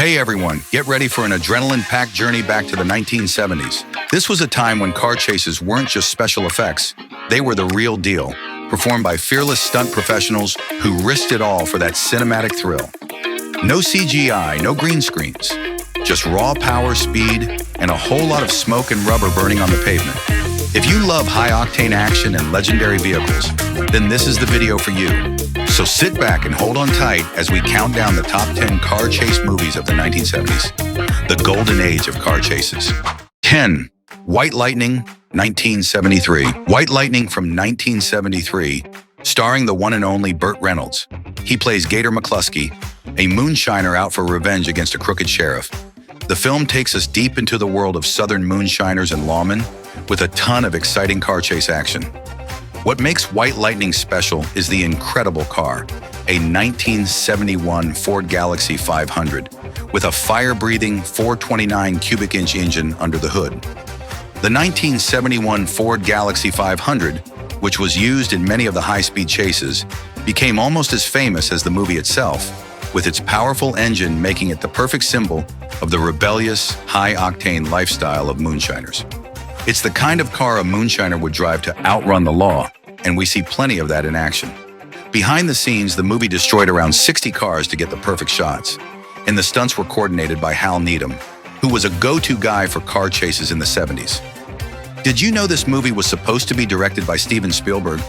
Hey everyone, get ready for an adrenaline-packed journey back to the 1970s. This was a time when car chases weren't just special effects, they were the real deal, performed by fearless stunt professionals who risked it all for that cinematic thrill. No CGI, no green screens, just raw power, speed, and a whole lot of smoke and rubber burning on the pavement. If you love high-octane action and legendary vehicles, then this is the video for you. So sit back and hold on tight as we count down the top 10 car chase movies of the 1970s, the golden age of car chases. 10. White Lightning, 1973. White Lightning from 1973, starring the one and only Burt Reynolds. He plays Gator McCluskey, a moonshiner out for revenge against a crooked sheriff. The film takes us deep into the world of Southern moonshiners and lawmen, with a ton of exciting car chase action. What makes White Lightning special is the incredible car, a 1971 Ford Galaxie 500 with a fire-breathing 429 cubic inch engine under the hood. The 1971 Ford Galaxie 500, which was used in many of the high-speed chases, became almost as famous as the movie itself, with its powerful engine making it the perfect symbol of the rebellious, high-octane lifestyle of moonshiners. It's the kind of car a moonshiner would drive to outrun the law, and we see plenty of that in action. Behind the scenes, the movie destroyed around 60 cars to get the perfect shots, and the stunts were coordinated by Hal Needham, who was a go-to guy for car chases in the 70s. Did you know this movie was supposed to be directed by Steven Spielberg,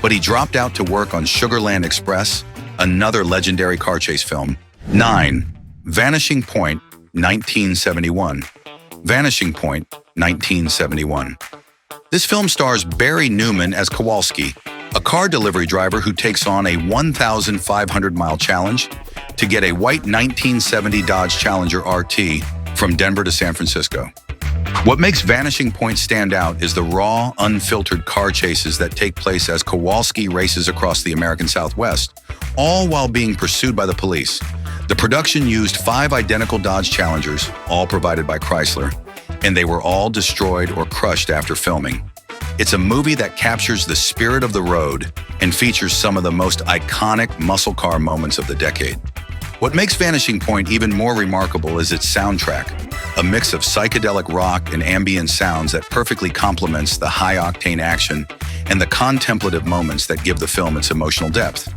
but he dropped out to work on Sugarland Express, another legendary car chase film? 9. Vanishing Point, 1971. Vanishing Point, 1971. This film stars Barry Newman as Kowalski, a car delivery driver who takes on a 1,500-mile challenge to get a white 1970 Dodge Challenger RT from Denver to San Francisco. What makes Vanishing Point stand out is the raw, unfiltered car chases that take place as Kowalski races across the American Southwest, all while being pursued by the police. The production used 5 identical Dodge Challengers, all provided by Chrysler, and they were all destroyed or crushed after filming. It's a movie that captures the spirit of the road and features some of the most iconic muscle car moments of the decade. What makes Vanishing Point even more remarkable is its soundtrack, a mix of psychedelic rock and ambient sounds that perfectly complements the high-octane action and the contemplative moments that give the film its emotional depth.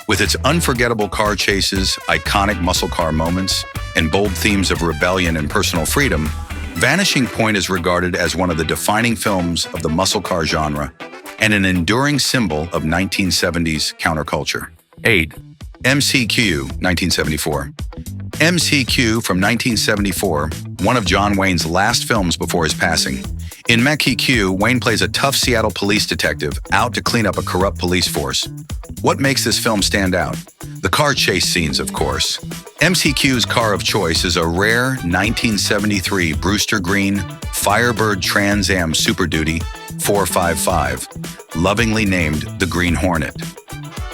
With its unforgettable car chases, iconic muscle car moments, and bold themes of rebellion and personal freedom, Vanishing Point is regarded as one of the defining films of the muscle car genre and an enduring symbol of 1970s counterculture. 8. MCQ, 1974. MCQ from 1974, one of John Wayne's last films before his passing. In MCQ, Wayne plays a tough Seattle police detective out to clean up a corrupt police force. What makes this film stand out? The car chase scenes, of course. MCQ's car of choice is a rare 1973 Brewster Green Firebird Trans Am Super Duty 455, lovingly named the Green Hornet.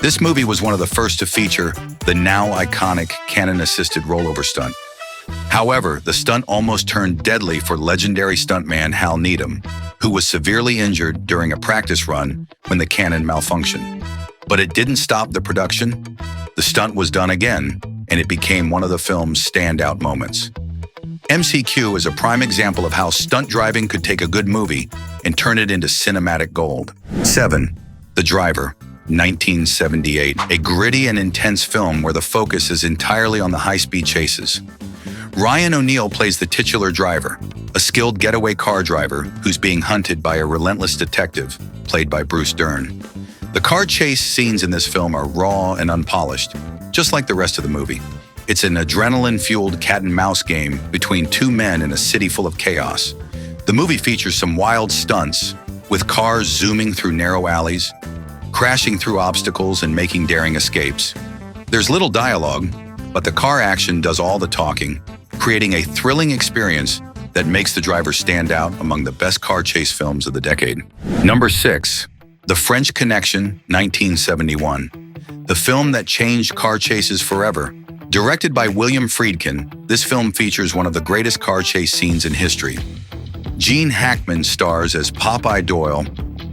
This movie was one of the first to feature the now iconic cannon-assisted rollover stunt. However, the stunt almost turned deadly for legendary stuntman Hal Needham, who was severely injured during a practice run when the cannon malfunctioned. But it didn't stop the production. The stunt was done again, and it became one of the film's standout moments. MCQ is a prime example of how stunt driving could take a good movie and turn it into cinematic gold. 7. The Driver, 1978, a gritty and intense film where the focus is entirely on the high-speed chases. Ryan O'Neal plays the titular driver, a skilled getaway car driver who's being hunted by a relentless detective, played by Bruce Dern. The car chase scenes in this film are raw and unpolished, just like the rest of the movie. It's an adrenaline-fueled cat-and-mouse game between two men in a city full of chaos. The movie features some wild stunts, with cars zooming through narrow alleys, crashing through obstacles and making daring escapes. There's little dialogue, but the car action does all the talking, creating a thrilling experience that makes The Driver stand out among the best car chase films of the decade. Number 6. The French Connection, 1971. The film that changed car chases forever. Directed by William Friedkin, this film features one of the greatest car chase scenes in history. Gene Hackman stars as Popeye Doyle,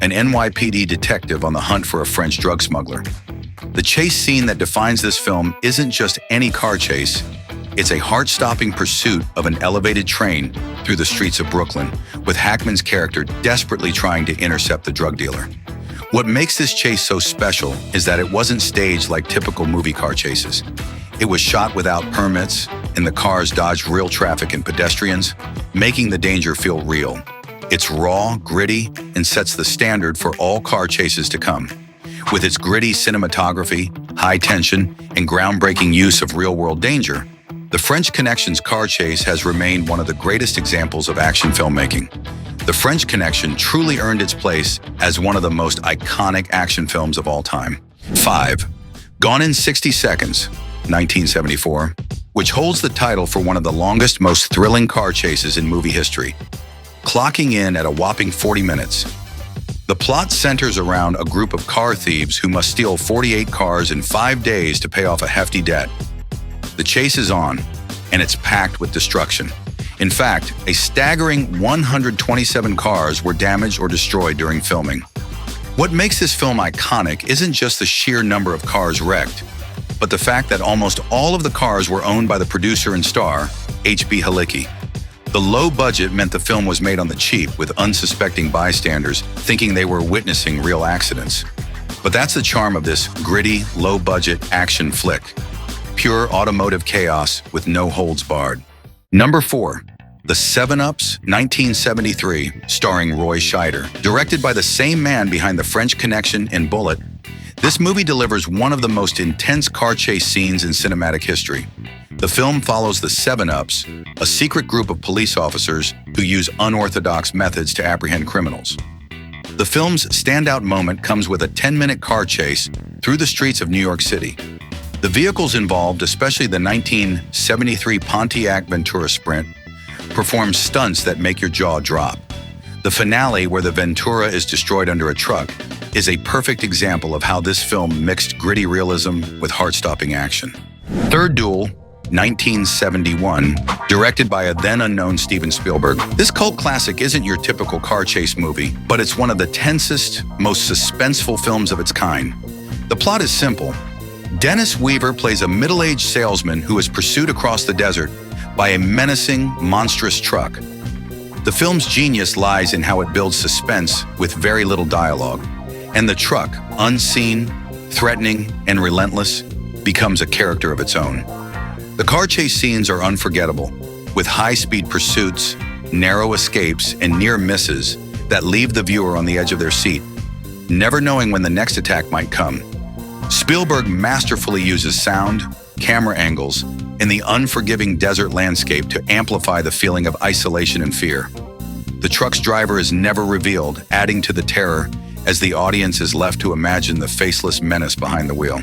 an NYPD detective on the hunt for a French drug smuggler. The chase scene that defines this film isn't just any car chase, It's a heart-stopping pursuit of an elevated train through the streets of Brooklyn, with Hackman's character desperately trying to intercept the drug dealer. What makes this chase so special is that it wasn't staged like typical movie car chases. It was shot without permits, and the cars dodged real traffic and pedestrians, making the danger feel real. It's raw, gritty, and sets the standard for all car chases to come. With its gritty cinematography, high tension, and groundbreaking use of real-world danger, The French Connection's car chase has remained one of the greatest examples of action filmmaking. The French Connection truly earned its place as one of the most iconic action films of all time. 5. Gone in 60 Seconds, 1974, which holds the title for one of the longest, most thrilling car chases in movie history, clocking in at a whopping 40 minutes. The plot centers around a group of car thieves who must steal 48 cars in 5 days to pay off a hefty debt. The chase is on, and it's packed with destruction. In fact, a staggering 127 cars were damaged or destroyed during filming. What makes this film iconic isn't just the sheer number of cars wrecked, but the fact that almost all of the cars were owned by the producer and star, H.B. Halicki. The low budget meant the film was made on the cheap, with unsuspecting bystanders thinking they were witnessing real accidents. But that's the charm of this gritty, low-budget action flick. Pure automotive chaos with no holds barred. Number 4. The 7-Ups, 1973, starring Roy Scheider. Directed by the same man behind The French Connection and Bullet, this movie delivers one of the most intense car chase scenes in cinematic history. The film follows the 7-Ups, a secret group of police officers who use unorthodox methods to apprehend criminals. The film's standout moment comes with a 10-minute car chase through the streets of New York City. The vehicles involved, especially the 1973 Pontiac Ventura Sprint, perform stunts that make your jaw drop. The finale, where the Ventura is destroyed under a truck, is a perfect example of how this film mixed gritty realism with heart-stopping action. Third Duel, 1971, directed by a then-unknown Steven Spielberg. This cult classic isn't your typical car chase movie, but it's one of the tensest, most suspenseful films of its kind. The plot is simple. Dennis Weaver plays a middle-aged salesman who is pursued across the desert by a menacing, monstrous truck. The film's genius lies in how it builds suspense with very little dialogue, and the truck, unseen, threatening, and relentless, becomes a character of its own. The car chase scenes are unforgettable, with high-speed pursuits, narrow escapes, and near misses that leave the viewer on the edge of their seat, never knowing when the next attack might come. Spielberg masterfully uses sound, camera angles, and the unforgiving desert landscape to amplify the feeling of isolation and fear. The truck's driver is never revealed, adding to the terror as the audience is left to imagine the faceless menace behind the wheel.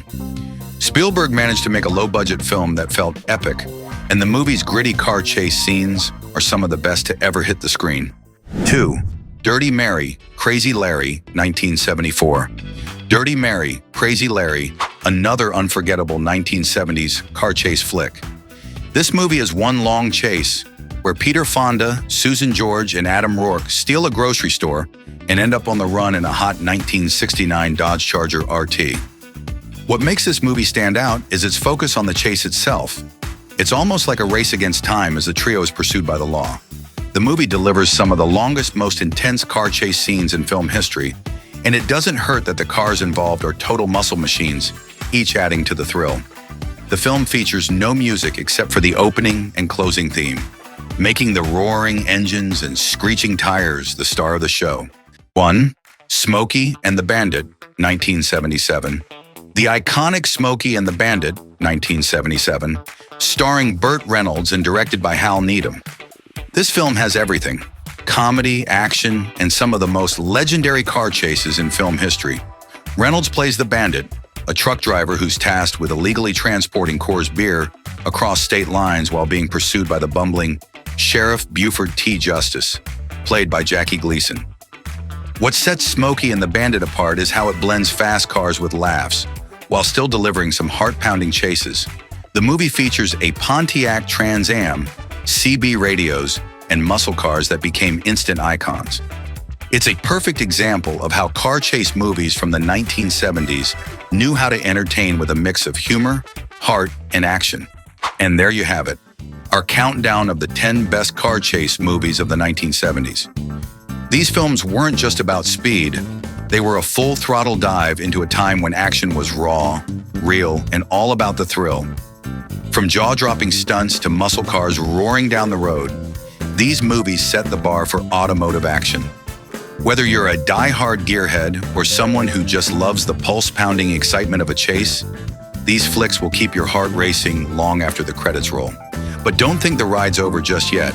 Spielberg managed to make a low-budget film that felt epic, and the movie's gritty car chase scenes are some of the best to ever hit the screen. 2. Dirty Mary, Crazy Larry, 1974. Dirty Mary, Crazy Larry, another unforgettable 1970s car chase flick. This movie is one long chase where Peter Fonda, Susan George, and Adam Rourke steal a grocery store and end up on the run in a hot 1969 Dodge Charger RT. What makes this movie stand out is its focus on the chase itself. It's almost like a race against time as the trio is pursued by the law. The movie delivers some of the longest, most intense car chase scenes in film history, and it doesn't hurt that the cars involved are total muscle machines, each adding to the thrill. The film features no music except for the opening and closing theme, making the roaring engines and screeching tires the star of the show. 1. Smokey and the Bandit, 1977. The iconic Smokey and the Bandit, 1977, starring Burt Reynolds and directed by Hal Needham. This film has everything: comedy, action, and some of the most legendary car chases in film history. Reynolds plays the Bandit, a truck driver who's tasked with illegally transporting Coors beer across state lines while being pursued by the bumbling Sheriff Buford T. Justice, played by Jackie Gleason. What sets Smokey and the Bandit apart is how it blends fast cars with laughs, while still delivering some heart-pounding chases. The movie features a Pontiac Trans Am, CB radios, and muscle cars that became instant icons. It's a perfect example of how car chase movies from the 1970s knew how to entertain with a mix of humor, heart, and action. And there you have it, our countdown of the 10 best car chase movies of the 1970s. These films weren't just about speed, they were a full-throttle dive into a time when action was raw, real, and all about the thrill. From jaw-dropping stunts to muscle cars roaring down the road, these movies set the bar for automotive action. Whether you're a die-hard gearhead or someone who just loves the pulse-pounding excitement of a chase, these flicks will keep your heart racing long after the credits roll. But don't think the ride's over just yet.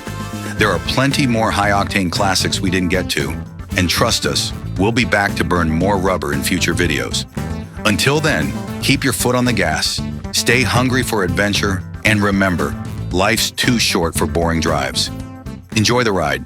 There are plenty more high-octane classics we didn't get to, and trust us, we'll be back to burn more rubber in future videos. Until then, keep your foot on the gas, stay hungry for adventure, and remember, life's too short for boring drives. Enjoy the ride.